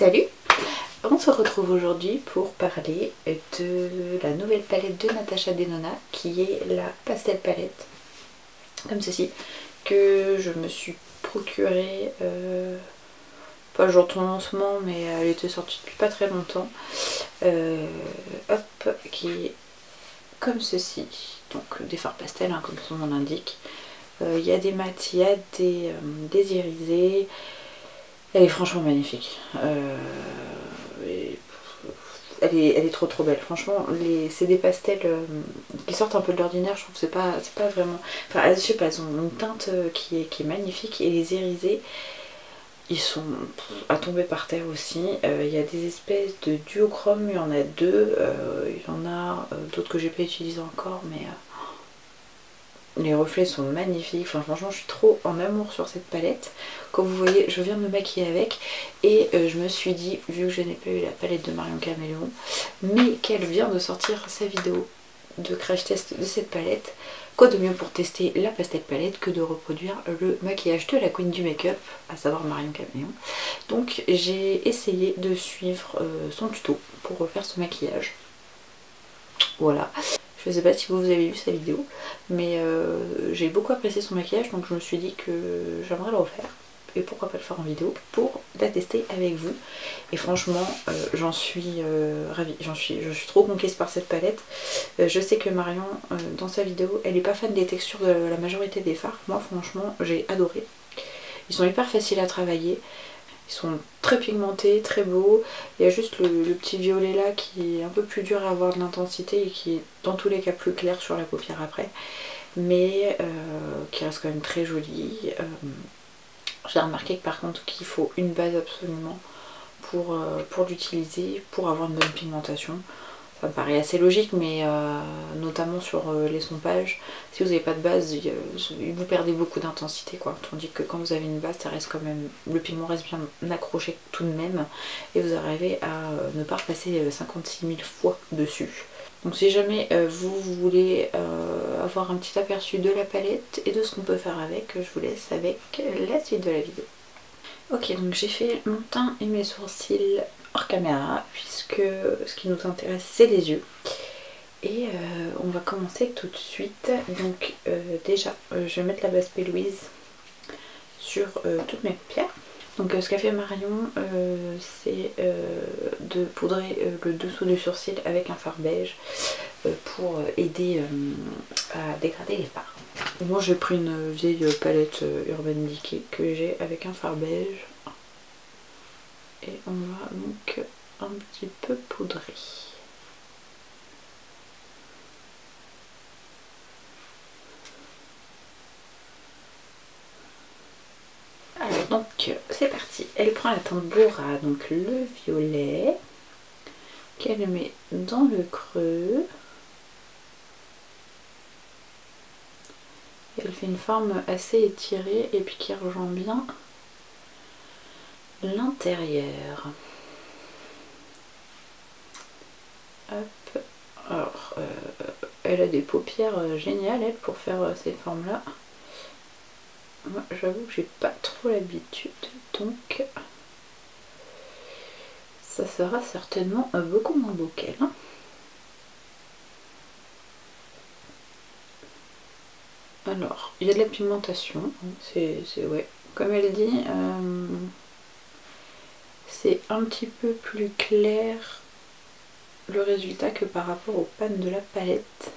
Salut! On se retrouve aujourd'hui pour parler de la nouvelle palette de Natasha Denona qui est la Pastel Palette, comme ceci, que je me suis procurée, pas jour de ton lancement, mais elle était sortie depuis pas très longtemps, hop, qui est comme ceci, donc des fards pastel hein, comme son nom l'indique. Il y a des mats, il y a des irisés. Elle est franchement magnifique. Elle est trop trop belle. Franchement, c'est des pastels qui sortent un peu de l'ordinaire. Je trouve que c'est pas vraiment... Enfin, je sais pas, elles ont une teinte qui est magnifique. Et les irisés, ils sont à tomber par terre aussi. Il y a des espèces de duochrome, il y en a deux. Il y en a d'autres que j'ai pas utilisé encore, mais... les reflets sont magnifiques, enfin, franchement je suis trop en amour sur cette palette. Comme vous voyez, je viens de me maquiller avec et je me suis dit, vu que je n'ai pas eu la palette de Marion Caméléon, mais qu'elle vient de sortir sa vidéo de crash test de cette palette, quoi de mieux pour tester la pastel palette que de reproduire le maquillage de la queen du make-up, à savoir Marion Caméléon. Donc j'ai essayé de suivre son tuto pour refaire ce maquillage. Voilà. Je sais pas si vous avez vu sa vidéo, mais j'ai beaucoup apprécié son maquillage, donc je me suis dit que j'aimerais le refaire. Et pourquoi pas le faire en vidéo pour la tester avec vous. Et franchement, j'en suis ravie. Je suis trop conquise par cette palette. Je sais que Marion, dans sa vidéo, elle est pas fan des textures de la majorité des fards. Moi, franchement, j'ai adoré. Ils sont hyper faciles à travailler. Ils sont très pigmentés, très beaux. Il y a juste le petit violet là qui est un peu plus dur à avoir de l'intensité et qui est dans tous les cas plus clair sur la paupière après. Mais qui reste quand même très joli. J'ai remarqué que par contre qu'il faut une base absolument pour l'utiliser, pour avoir une bonne pigmentation. Ça me paraît assez logique, mais notamment sur l'estompage, si vous n'avez pas de base, vous perdez beaucoup d'intensité quoi. Tandis que quand vous avez une base, ça reste quand même, le pigment reste bien accroché tout de même, et vous arrivez à ne pas repasser 56 000 fois dessus. Donc si jamais vous voulez avoir un petit aperçu de la palette et de ce qu'on peut faire avec, je vous laisse avec la suite de la vidéo. Ok, donc j'ai fait mon teint et mes sourcils hors caméra, puisque ce qui nous intéresse c'est les yeux. Et on va commencer tout de suite. Donc déjà, je vais mettre la base P. Louise sur toutes mes paupières. Donc ce qu'a fait Marion, c'est de poudrer le dessous du sourcil avec un fard beige pour aider à dégrader les fards. Moi j'ai pris une vieille palette Urban Decay que j'ai avec un fard beige. Et on va donc un petit peu poudrer. Alors donc c'est parti. Elle prend la teinte Bora, donc le violet, qu'elle met dans le creux. Elle fait une forme assez étirée et puis qui rejoint bien l'intérieur. Hop. Alors, elle a des paupières géniales, elle, pour faire ces formes-là. Moi, j'avoue que j'ai pas trop l'habitude, donc ça sera certainement beaucoup moins beau qu'elle. Hein. Alors, il y a de la pigmentation, c'est ouais, comme elle dit, c'est un petit peu plus clair le résultat que par rapport aux pannes de la palette.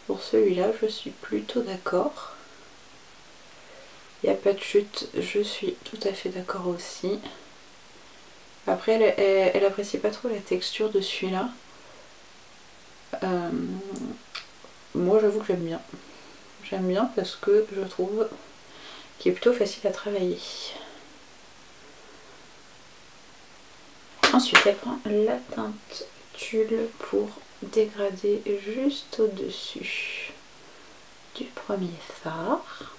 Pour celui-là, je suis plutôt d'accord. Il n'y a pas de chute, je suis tout à fait d'accord aussi. Après, elle apprécie pas trop la texture de celui-là. Moi, j'avoue que j'aime bien. J'aime bien parce que je trouve qu'il est plutôt facile à travailler. Ensuite, elle prend la teinte Tulle pour dégrader juste au-dessus du premier fard.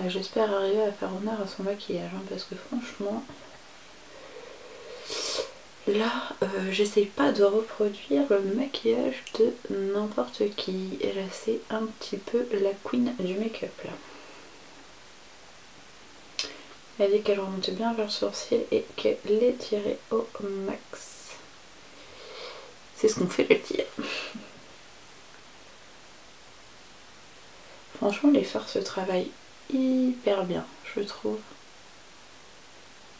J'espère arriver à faire honneur à son maquillage hein, parce que franchement là j'essaye pas de reproduire le maquillage de n'importe qui. Et là c'est un petit peu la queen du make-up là. Elle dit qu'elle remontait bien vers le sourcil et qu'elle l'étirait au max. C'est ce qu'on fait le tir. Franchement, les fards se travaillent hyper bien, je trouve.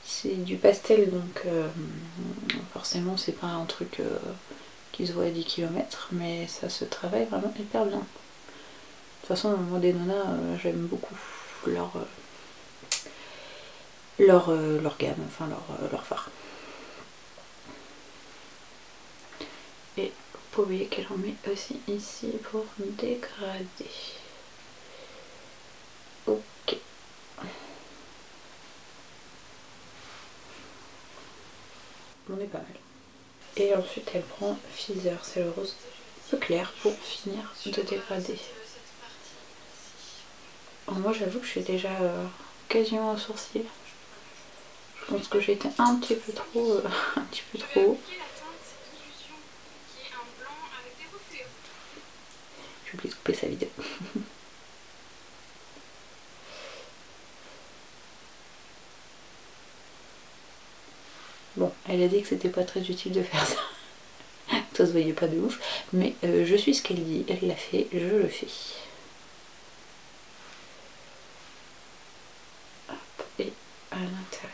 C'est du pastel, donc forcément c'est pas un truc qui se voit à 10 km, mais ça se travaille vraiment hyper bien. De toute façon, moi des Nona, j'aime beaucoup leur gamme, enfin leur fard. Et faut oublier qu'elle en met aussi ici pour dégrader. Ok. On est pas mal. Et ensuite elle prend Feather, c'est le rose peu clair pour finir de dégrader. Alors moi j'avoue que je suis déjà quasiment au sourcil. Je pense que j'ai été un petit peu trop haut. J'ai oublié de couper sa vidéo. Bon, elle a dit que c'était pas très utile de faire ça. Ça se voyait pas de ouf. Mais je suis ce qu'elle dit, elle l'a fait, je le fais. Hop, et à l'intérieur.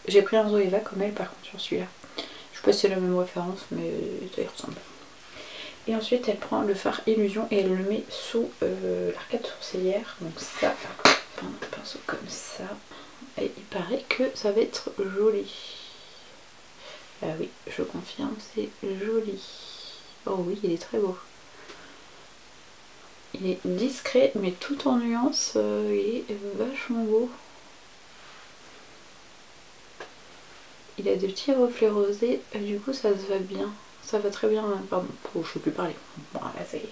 J'ai pris un Zoeva comme elle par contre sur celui-là. Je sais pas si c'est la même référence, mais ça y ressemble. Et ensuite elle prend le fard Illusion et elle le met sous l'arcade sourcilière. Donc ça, un pinceau comme ça. Et il paraît que ça va être joli. Ah oui, je confirme, c'est joli. Oh oui, il est très beau. Il est discret, mais tout en nuance, il est vachement beau. Il a des petits reflets rosés, du coup ça se va bien. Ça va très bien, pardon, je peux plus parler. Bon, là ça y est.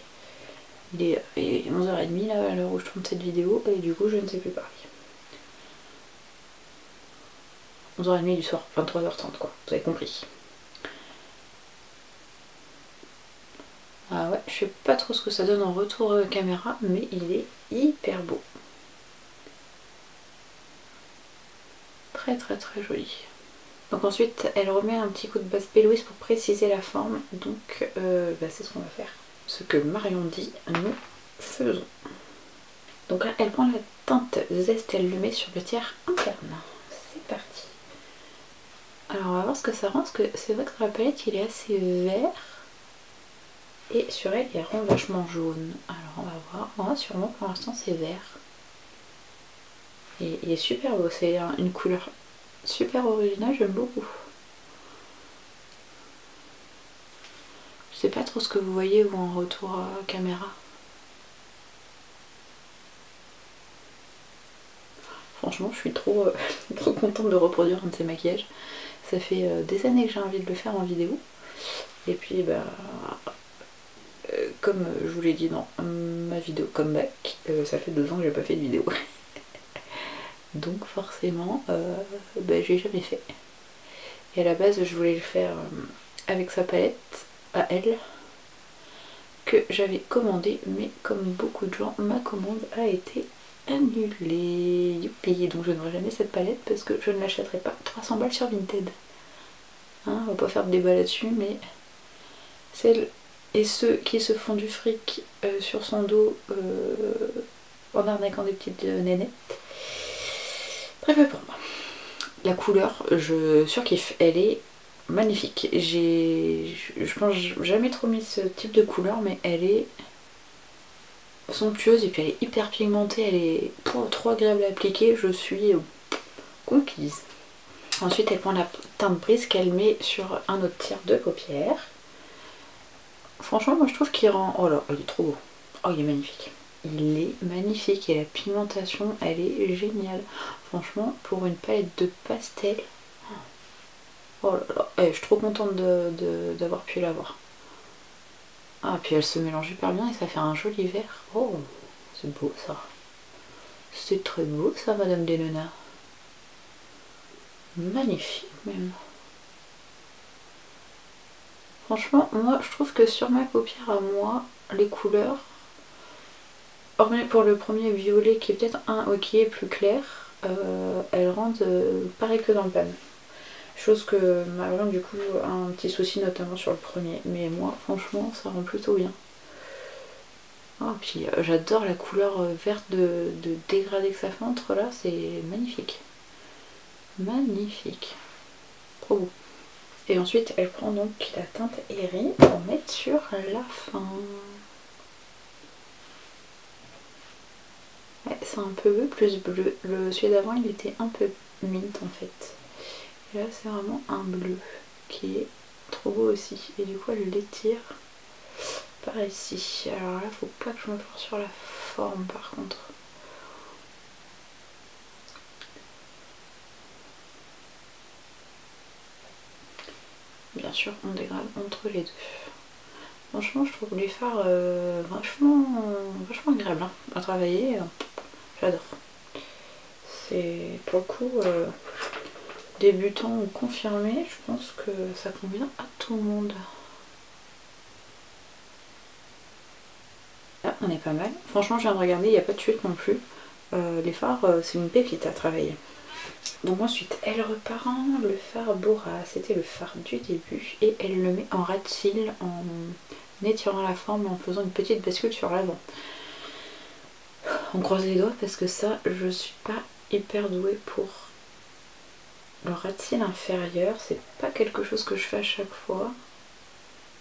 Il est 11h30 là, à l'heure où je tourne cette vidéo, et du coup je ne sais plus parler. 11h30 du soir, 23h30 quoi, vous avez compris. Ah ouais, je sais pas trop ce que ça donne en retour caméra, mais il est hyper beau. Très très très joli. Donc ensuite elle remet un petit coup de base P. Louise pour préciser la forme, donc c'est ce qu'on va faire. Ce que Marion dit, nous faisons. Donc là elle prend la teinte Zeste, elle le met sur le tiers interne. C'est parti. Alors on va voir ce que ça rend, parce que c'est vrai que sur la palette il est assez vert. Et sur elle il rend vachement jaune. Alors on va voir. Moi sûrement pour l'instant c'est vert. Et il est super beau, c'est une couleur super originale, j'aime beaucoup. Je sais pas trop ce que vous voyez vous en retour caméra. Franchement je suis trop contente de reproduire un de ces maquillages. Ça fait des années que j'ai envie de le faire en vidéo. Et puis comme je vous l'ai dit dans ma vidéo comeback, ça fait 2 ans que j'ai pas fait de vidéo. Donc forcément j'ai jamais fait. Et à la base je voulais le faire avec sa palette à elle que j'avais commandée, mais comme beaucoup de gens, ma commande a été annulée. Youpi. Donc je n'aurai jamais cette palette parce que je ne l'achèterai pas 300 balles sur Vinted. Hein, on va pas faire de débat là-dessus, mais celles et ceux qui se font du fric sur son dos en arnaquant des petites nénettes, préférez pour moi. La couleur, je surkiffe, elle est magnifique. Je pense jamais trop mis ce type de couleur, mais elle est somptueuse et puis elle est hyper pigmentée, elle est trop agréable à appliquer, je suis conquise. Ensuite elle prend la teinte brise qu'elle met sur un autre tiers de paupières. Franchement moi je trouve qu'il rend... Oh là, il est trop beau. Oh il est magnifique. Il est magnifique et la pigmentation elle est géniale. Franchement pour une palette de pastel... Oh là là, je suis trop contente d'avoir pu l'avoir. Ah puis elle se mélange hyper bien et ça fait un joli vert. Oh c'est beau ça. C'est très beau ça Madame des Nona. Magnifique même. Franchement moi je trouve que sur ma paupière à moi les couleurs hormis pour le premier violet qui est peut-être un qui est plus clair, elles rendent pareil que dans le pan. Chose que Marion du coup a un petit souci notamment sur le premier. Mais moi franchement ça rend plutôt bien. Oh, puis j'adore la couleur verte de dégradé que ça fait entre là, c'est magnifique. Magnifique. Trop beau. Et ensuite elle prend donc la teinte Airy pour mettre sur la fin. Ouais, c'est un peu plus bleu. Celui d'avant il était un peu mint en fait. Et là c'est vraiment un bleu qui est trop beau aussi. Et du coup elle l'étire par ici. Alors là faut pas que je me force sur la forme par contre. Bien sûr on dégrade entre les deux. Franchement je trouve les fards vachement agréables hein, à travailler. J'adore. C'est pour le coup débutant ou confirmé, je pense que ça convient à tout le monde. Là on est pas mal. Franchement je viens de regarder, il n'y a pas de chute non plus. Les fards c'est une pépite à travailler. Donc ensuite elle reprend le fard Bora, c'était le fard du début et elle le met en ras de cils en étirant la forme en faisant une petite bascule sur l'avant. On croise les doigts parce que ça je suis pas hyper douée pour le ras de cils inférieur, c'est pas quelque chose que je fais à chaque fois,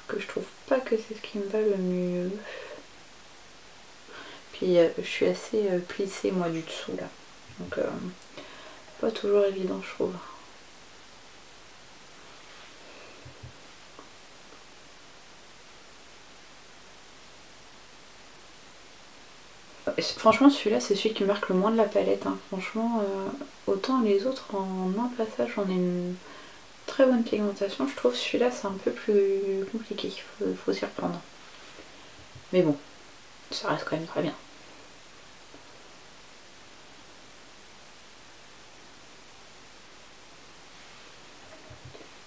que je trouve pas que c'est ce qui me va le mieux. Puis je suis assez plissée moi du dessous là, donc pas toujours évident je trouve. Franchement celui-là c'est celui qui marque le moins de la palette hein. Franchement autant les autres en un passage on a une très bonne pigmentation, je trouve celui-là c'est un peu plus compliqué, faut s'y reprendre. Mais bon, ça reste quand même très bien.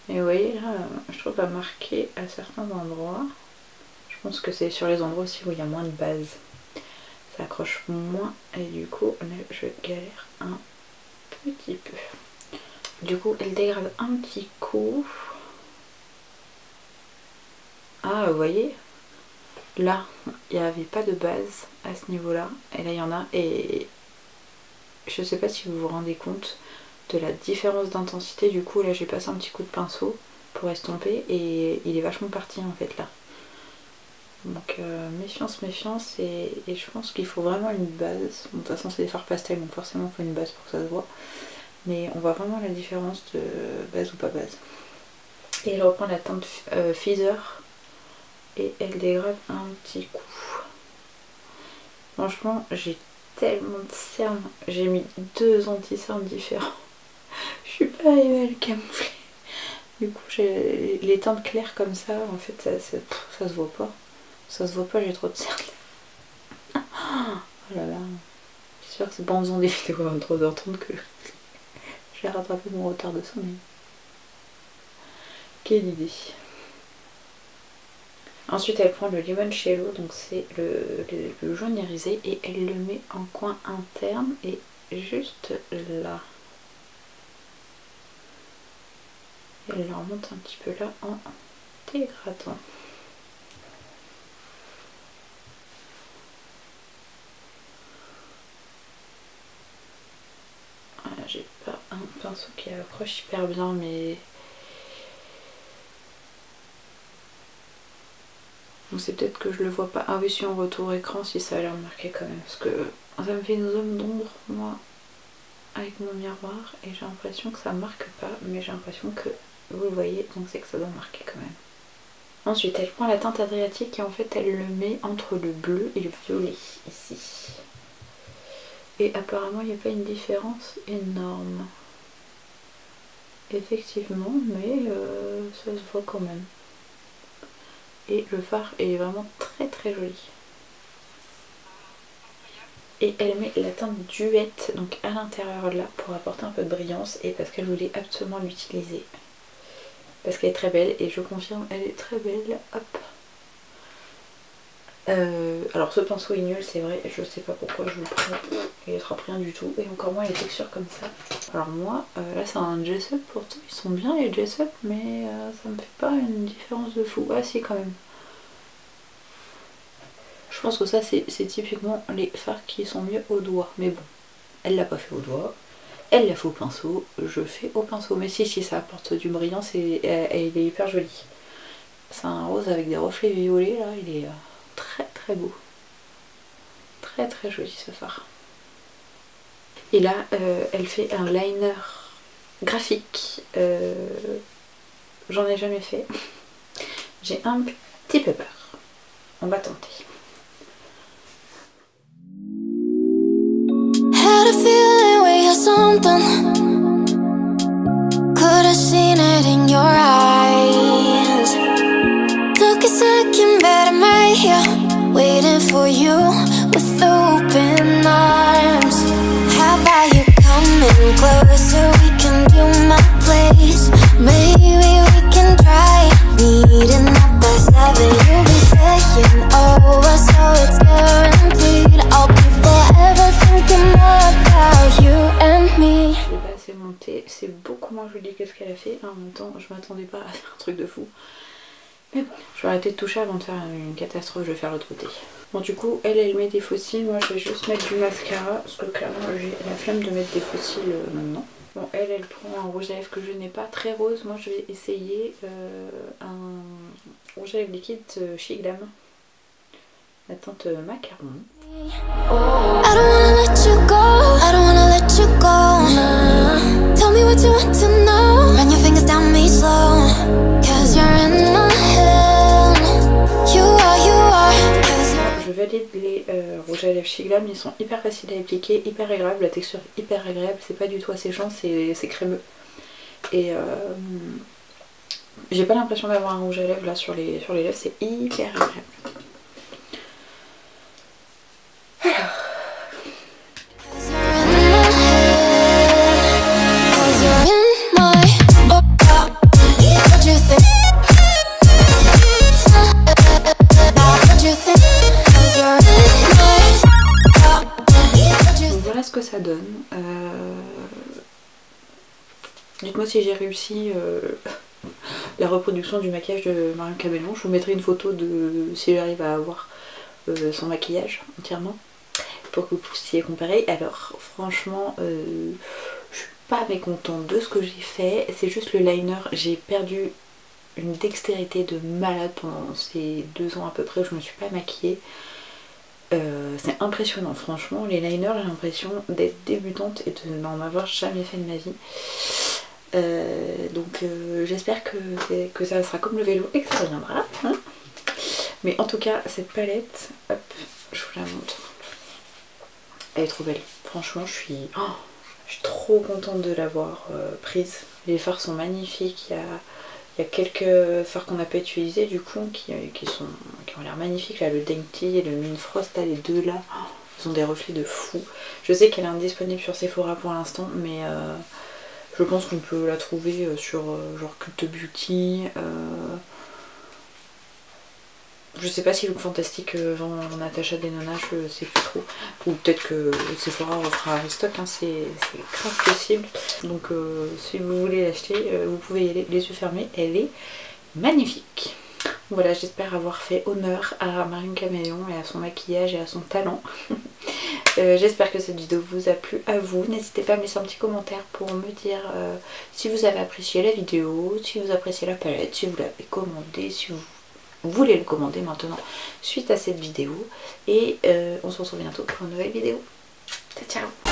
Et vous voyez là, je trouve à marquer à certains endroits. Je pense que c'est sur les endroits aussi où il y a moins de base. Ça accroche moins et du coup là je galère un petit peu. Du coup elle dégrade un petit coup. Ah vous voyez, là il n'y avait pas de base à ce niveau là et là il y en a et je sais pas si vous vous rendez compte de la différence d'intensité. Du coup là j'ai passé un petit coup de pinceau pour estomper et il est vachement parti en fait là. Donc méfiance et je pense qu'il faut vraiment une base. Bon, de toute façon c'est des fards pastel donc forcément il faut une base pour que ça se voit. Mais on voit vraiment la différence de base ou pas base. Et elle reprend la teinte Feather et elle dégrade un petit coup. Franchement j'ai tellement de cernes. J'ai mis 2 anti-cernes différents. Je suis pas arrivée à le camoufler. Du coup les teintes claires comme ça en fait ça se voit pas. Ça se voit pas, j'ai trop de cernes. Oh là là. J'espère que c'est pas en faisant des vidéos à 3h30 que je vais rattraper mon retard de sommeil. Quelle idée. Ensuite elle prend le limoncello, donc c'est le jaune irisé et elle le met en coin interne et juste là. Et elle le remonte un petit peu là en dégradant. Voilà, j'ai pas un pinceau qui accroche hyper bien mais... Donc c'est peut-être que je le vois pas. Ah oui, si en retour écran, si ça a l'air marqué quand même. Parce que ça me fait une zone d'ombre, moi, avec mon miroir. Et j'ai l'impression que ça marque pas. Mais j'ai l'impression que vous le voyez, donc c'est que ça doit marquer quand même. Ensuite, elle prend la teinte Adriatique et en fait, elle le met entre le bleu et le violet, ici. Et apparemment, il n'y a pas une différence énorme. Effectivement, mais ça se voit quand même. Et le fard est vraiment très très joli. Et elle met la teinte Duette donc à l'intérieur là pour apporter un peu de brillance et parce qu'elle voulait absolument l'utiliser. Parce qu'elle est très belle et je confirme, elle est très belle. Hop. Alors ce pinceau est nul, c'est vrai, je sais pas pourquoi je le prends, il attrape rien du tout, et encore moins les textures comme ça. Alors moi, là c'est un Jessup, pourtant ils sont bien les Jessup, mais ça me fait pas une différence de fou. Ah si, quand même. Je pense que ça c'est typiquement les fards qui sont mieux au doigt, mais bon, elle l'a pas fait au doigt, elle l'a fait au pinceau, je fais au pinceau, mais si ça apporte du brillant, il est hyper joli. C'est un rose avec des reflets violets là, il est très très beau. Très très joli ce fard. Et là, elle fait un liner graphique. J'en ai jamais fait. J'ai un petit peu peur. On va tenter. Waiting for you with open arms. How about you coming closer? We can do my place. Maybe we can try meeting up by 7. You'll be saying over, so it's guaranteed. I'll be forever thinking more about you and me. Je l'ai pas assez monté, c'est beaucoup moins joli que ce qu'elle a fait. En même temps, je m'attendais pas à faire un truc de fou. Mais bon, je vais arrêter de toucher avant de faire une catastrophe, je vais faire l'autre côté. Bon, du coup, elle met des faux cils, moi je vais juste mettre du mascara, parce que clairement j'ai la flemme de mettre des faux cils maintenant. Bon, elle prend un rouge à lèvres que je n'ai pas, très rose. Moi je vais essayer un rouge à lèvres liquide chez Glam, la teinte macaron. I don't wanna let you go, I don't wanna let you go. Nah. Tell me what you want to know. Run your fingers down me slow. Cause you're in my head. You are. Je valide les rouges à lèvres chez Glam, ils sont hyper faciles à appliquer, hyper agréables, la texture est hyper agréable, c'est pas du tout asséchant, c'est crémeux. Et j'ai pas l'impression d'avoir un rouge à lèvres là sur les lèvres, c'est hyper agréable. Voilà ce que ça donne. Dites-moi si j'ai réussi la reproduction du maquillage de Marion Cabellon. Je vous mettrai une photo de si j'arrive à avoir son maquillage entièrement pour que vous puissiez comparer. Alors franchement, je suis pas mécontente de ce que j'ai fait. C'est juste le liner, j'ai perdu une dextérité de malade pendant ces 2 ans à peu près où je me suis pas maquillée. C'est impressionnant, franchement, les liners, j'ai l'impression d'être débutante et de n'en avoir jamais fait de ma vie. Donc j'espère que ça sera comme le vélo et que ça reviendra. Hein, mais en tout cas, cette palette, hop, je vous la montre. Elle est trop belle. Franchement, je suis trop contente de l'avoir prise. Les fards sont magnifiques. Il y a quelques fards qu'on n'a pas utilisés du coup qui ont l'air magnifiques. Là, le Dainty et le Mine Frost, là, les deux là, ils ont des reflets de fou. Je sais qu'elle est indisponible sur Sephora pour l'instant, mais je pense qu'on peut la trouver sur genre Cult Beauty. Je sais pas si Look Fantastic vend Natasha Denona, je sais plus trop. Ou peut-être que Sephora refera un restock, hein, c'est grave possible. Donc si vous voulez l'acheter, vous pouvez y aller les yeux fermés, elle est magnifique. Voilà, j'espère avoir fait honneur à Marion Cabellon et à son maquillage et à son talent. J'espère que cette vidéo vous a plu à vous. N'hésitez pas à me laisser un petit commentaire pour me dire si vous avez apprécié la vidéo, si vous appréciez la palette, si vous l'avez commandée, si vous voulez le commander maintenant suite à cette vidéo. Et on se retrouve bientôt pour une nouvelle vidéo. Ciao, ciao.